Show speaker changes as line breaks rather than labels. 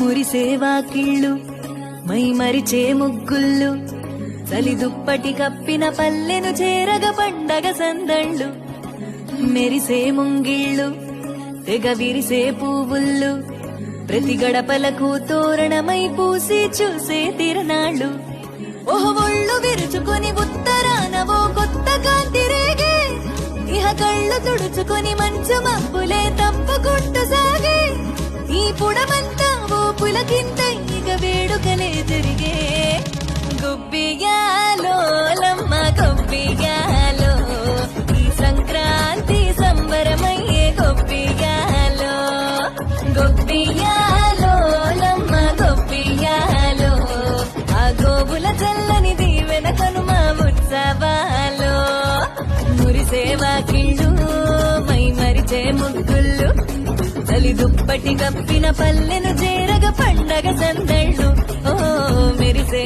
మురిసే వాకిళ్ళు మై మరిచే ముగ్గుళ్ళు చలి దుప్పటి కప్పిన పల్లెను చేరగ పండగ సందళ్ళు మెరిసే ముంగిళ్ళు తెగ విరిసే పువ్వుళ్ళు ప్రతి గడపలకు తోరణమై పూసి చూసే తిరణాళ్ళు ఒళ్ళు విరుచుకొని ఉత్తరాన ఓ కొత్త కాంతి రేగే ఇహ కళ్ళు తుడుచుకొని మంచు మబ్బులే తప్పుకుంటూ సాగే ఈ పుడమంతా ఓ పులకింత ఇక వేడుకలే జరిగే గుబ్బియాలో లమ్మ గొబ్బియాలో ఈ సంక్రాంతి సంబరమయ్యే గొబ్బియాలో గొబ్బియాలో లమ్మ గొబ్బియాలో ఆ గోవుల చల్లని దీవెన కనుమ ఉత్సవాలో మురిసే వాకిళ్ళు మై మరిచే ముగ్గుళ్ళు చలి దుప్పటి కప్పిన పల్లెను చేరగ పండగ సందళ్ళు ఓ మెరిసే